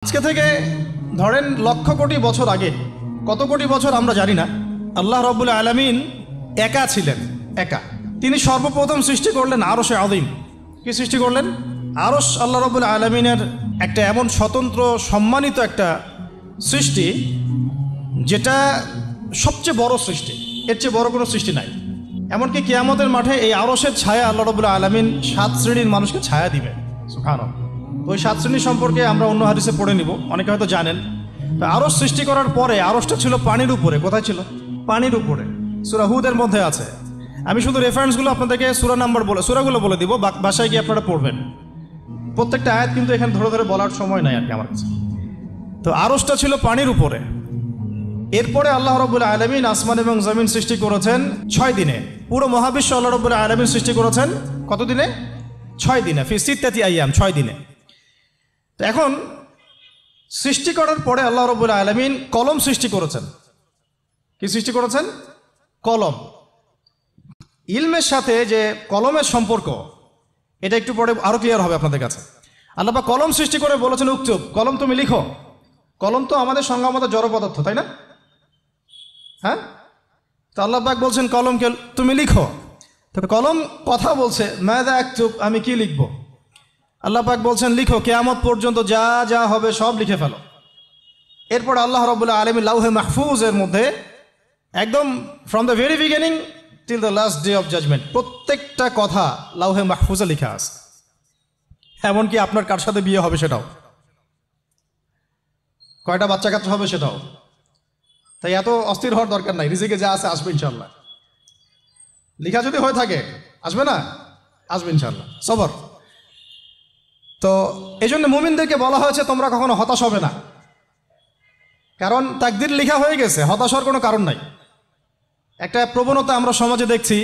আজকে থেকে ধরেন লক্ষ কোটি বছর আগে, কত কোটি বছর আমরা জানি না, আল্লাহ রাব্বুল আলামিন একা ছিলেন। একা তিনি সর্বপ্রথম সৃষ্টি করলেন আরশে আযীম। কি সৃষ্টি করলেন? আরশ আল্লাহ রাব্বুল আলামিনের একটা এমন স্বতন্ত্র সম্মানিত একটা সৃষ্টি, যেটা সবচেয়ে বড় সৃষ্টি, এর চেয়ে বড় কোনো সৃষ্টি নাই। এমনকি কিয়ামতের মাঠে এই আরশের ছায়া আল্লাহ রাব্বুল আলামিন 7 শ্রেণীর মানুষকে ছায়া দিবেন। সুবহানাল্লাহ। ওই 7 শ্রেণী সম্পর্কে আমরা অন্য হাদিসে পড়ে নিব, অনেকে হয়তো জানেন। তো আরশ সৃষ্টি করার পরে আরশটা ছিল পানির উপরে। কোথায় ছিল? পানির উপরে। সূরা হুদের মধ্যে আছে। আমি শুধু রেফারেন্সগুলো আপনাদেরকে সূরাগুলো বলে দিব, বাসায় গিয়ে আপনারা পড়বেন। প্রত্যেকটা আয়াত কিন্তু এখানে ধরে ধরে বলার সময় নাই আর কি আমার কাছে। তো আরশটা ছিল পানির উপরে। এরপরে আল্লাহ রাব্বুল আলামিন আসমান এবং জমিন সৃষ্টি করেছেন 6 দিনে। পুরো মহাবিশ্ব আল্লাহ রাব্বুল আলামিন সৃষ্টি করেছেন কত দিনে? 6 দিনে। ফি সিত্তাতি আইয়াম, 6 দিনে। তো এখন সৃষ্টি করার পরে আল্লাহ রাব্বুল আলামিন কলম সৃষ্টি করেছেন। কি সৃষ্টি করেছেন? কলম। ইলমের সাথে যে কলমের সম্পর্ক, এটা একটু পরে আরো ক্লিয়ার হবে আপনাদের কাছে। আল্লাহ পাক কলম সৃষ্টি করে বলেছেন, উকতুব, কলম তুমি লিখো। কলম তো আমাদের সংজ্ঞা মতো জড় পদার্থ, তাই না? হ্যাঁ। তো আল্লাহ পাক বলছেন কলমকে তুমি লিখো। তবে কলম কথা বলছে, মাযা আকতুব, আমি কি লিখবো? আল্লাহ পাক বলছেন লিখো, কিয়ামত পর্যন্ত যা যা হবে সব লিখে ফেলো। এরপর আল্লাহ রাব্বুল আলামিন লাউহে মাহফুজের মধ্যে একদম from the very beginning till the last day of judgment প্রত্যেকটা কথা লাউহে মাহফুজে লেখা আছে। এমনকি আপনার কার সাথে বিয়ে হবে সেটাও, কয়টা বাচ্চা কাচ্চা হবে সেটাও। তাই এত অস্থির হওয়ার দরকার নাই, রিজিকে যা আছে আসবে ইনশাল্লাহ। লেখা যদি হয়ে থাকে আসবে না? আসবে ইনশাল্লাহ, সবর। তো এই জন্য মুমিনদেরকে বলা হয়েছে তোমরা কখনো হতাশ হবে না, কারণ তাকদির লেখা হয়ে গেছে, হতাশ হওয়ার কোনো কারণ নাই। একটা প্রবণতা আমরা সমাজে দেখছি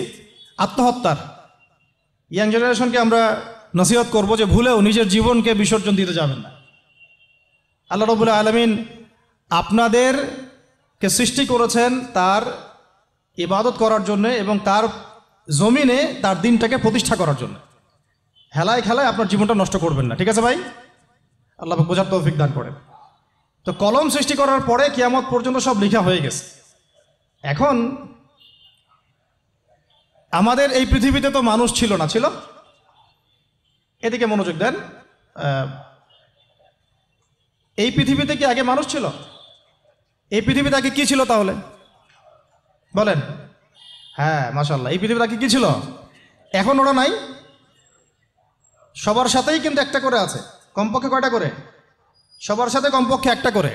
আত্মহত্যার। ইয়াং জেনারেশনকে আমরা নসিহত করব যে ভুলেও নিজের জীবনকে বিসর্জন দিতে যাবেন না। আল্লাহ রাব্বুল আলামিন আপনাদেরকে সৃষ্টি করেছেন তার ইবাদত করার জন্য এবং তার জমিনে তার দিনটাকে প্রতিষ্ঠা করার জন্য। হেলায় খেলায় আপনার জীবনটা নষ্ট করবেন না, ঠিক আছে ভাই? আল্লাহ পাক বোঝার তৌফিক দান করেন। তো কলম সৃষ্টি করার পরে কিয়ামত পর্যন্ত সব লেখা হয়ে গেছে। এখন আমাদের এই পৃথিবীতে তো মানুষ ছিল না, ছিল? এদিকে মনোযোগ দেন। এই পৃথিবীতে কি আগে মানুষ ছিল? এই পৃথিবীতে আগে কি ছিল তাহলে বলেন? হ্যাঁ, মাশাআল্লাহ। এই পৃথিবীতে আগে কি ছিল? এখন ওরা নাই? সবার সাথেই কিন্তু একটা করে আছে। কমপক্ষে কয়টা করে? সবার সাথে কমপক্ষে একটা করে।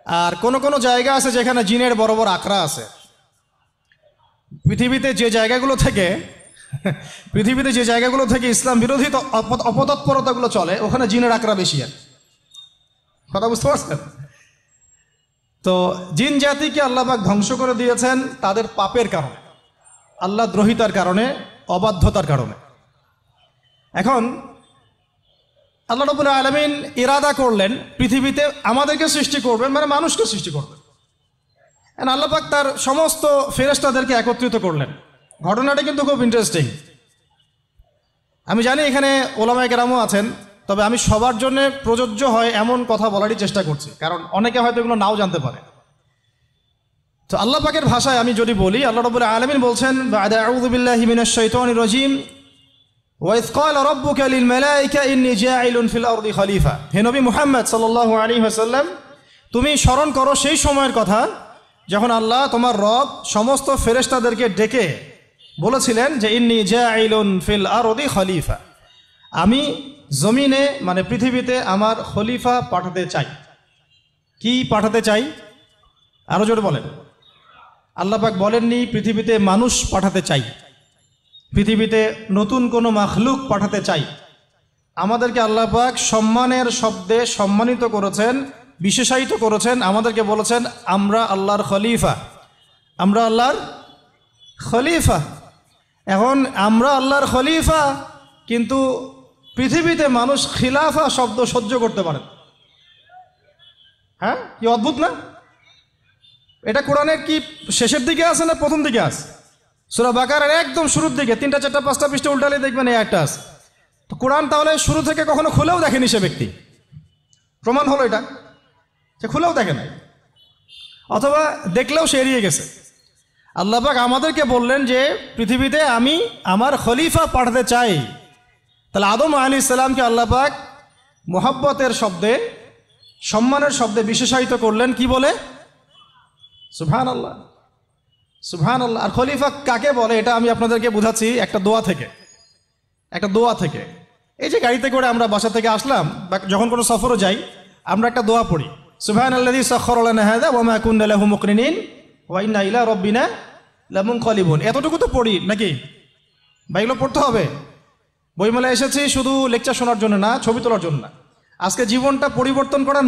আর কোন কোন জায়গা আছে যেখানে জিনের বড় বড় আখড়া আছে। পৃথিবীতে যে জায়গাগুলো থেকে ইসলাম বিরোধী অপতৎপরতাগুলো চলে, ওখানে জিনের আখড়া বেশি। আর কথা বুঝতে পারছেন? তো জিন জাতিকে আল্লাহ পাক ধ্বংস করে দিয়েছেন তাদের পাপের কারণে, আল্লাহ দ্রোহিতার কারণে, অবাধ্যতার কারণে। এখন আল্লাহ রাব্বুল আলামিন ইরাদা করলেন পৃথিবীতে আমাদেরকে সৃষ্টি করবেন, মানে মানুষকে সৃষ্টি করবেন। আল্লাহ পাক তার সমস্ত ফেরেশতাদেরকে একত্রিত করলেন। ঘটনাটা কিন্তু খুব ইন্টারেস্টিং। আমি জানি এখানে ওলামায়ে কেরামও আছেন, তবে আমি সবার জন্য প্রযোজ্য হয় এমন কথা বলারই চেষ্টা করছি, কারণ অনেকে হয়তো এগুলো নাও জানতে পারে। তো আল্লাহ পাকের ভাষায় আমি যদি বলি, আল্লাহ রাব্বুল আলামিন বলছেন বা'দা আউযু বিল্লাহি মিনাশ শাইতানির রাজীম ওয়াইয ক্বালা রাব্বুকা লিল মালায়েকা ইন্নী জাঈলুন ফিল আরদি খলিফা। হে নবী মুহাম্মদ সাল্লাল্লাহু আলাইহি ওয়াসাল্লাম, তুমি স্মরণ করো সেই সময়ের কথা যখন আল্লাহ তোমার রব সমস্ত ফেরেশতাদেরকে ডেকে বলেছিলেন যে ইন্নী জাঈলুন ফিল আরদি খলিফা, আমি জমিনে মানে পৃথিবীতে আমার খলিফা পাঠাতে চাই। কি পাঠাতে চাই? আরো জোরে বলেন। আল্লাহ পাক বলেননি পৃথিবীতে মানুষ পাঠাতে চাই, পৃথিবীতে নতুন কোনো মাখলুক পাঠাতে চাই। আমাদেরকে আল্লাহ পাক সম্মানের শব্দে সম্মানিত করেছেন, বিশেষায়িত করেছেন। আমাদেরকে বলেছেন আমরা আল্লাহর খলিফা, আমরা আল্লাহর খলিফা। এখন আমরা আল্লাহর খলিফা, কিন্তু পৃথিবীতে মানুষ খিলাফা শব্দ সহ্য করতে পারে। হ্যাঁ, কি অদ্ভুত না? এটা কোরআনের কি শেষের দিকে আছে না প্রথম দিকে আছে? সূরা বাকারার একদম শুরুর দিকে 3, 4, 5টা পৃষ্ঠা উল্টালে দেখবেন এই একটা আছে। তো কোরআন তাহলে শুরু থেকে কখনো খুলেও দেখেনি সে ব্যক্তি। প্রমাণ হলো এটা, সে খুলেও দেখে নাই, অথবা দেখলেও সে এড়িয়ে গেছে। আল্লাহ পাক আমাদেরকে বললেন যে পৃথিবীতে আমি আমার খলিফা পাঠাতে চাই। তাহলে আদম আলাইহিস সালামকে আল্লাহ পাক মোহাব্বতের শব্দে, সম্মানের শব্দে বিশেষায়িত করলেন কি বলে? সুবহানাল্লাহ, সুবহানাল্লাহ। আর খলিফা কাকে বলে এটা আমি আপনাদেরকে বুঝাচ্ছি একটা দোয়া থেকে। এই যে গাড়িতে করে আমরা বাসা থেকে আসলাম বা যখন কোনো সফরও যাই, আমরা একটা দোয়া পড়ি, সুবহানাল্লাযী সাখখারা লানা হাযা ওয়া মা কুন্না লাহু মুকরিনিন ওয়া ইন্না ইলা রাব্বিনা লামুনকালিবুন। এতটুকু তো পড়ি নাকি? বা এগুলো পড়তে হবে? বইমেলায় এসেছি শুধু লেকচার শোনার জন্য না, ছবি তোলার জন্য না। আজকে জীবনটা পরিবর্তন করার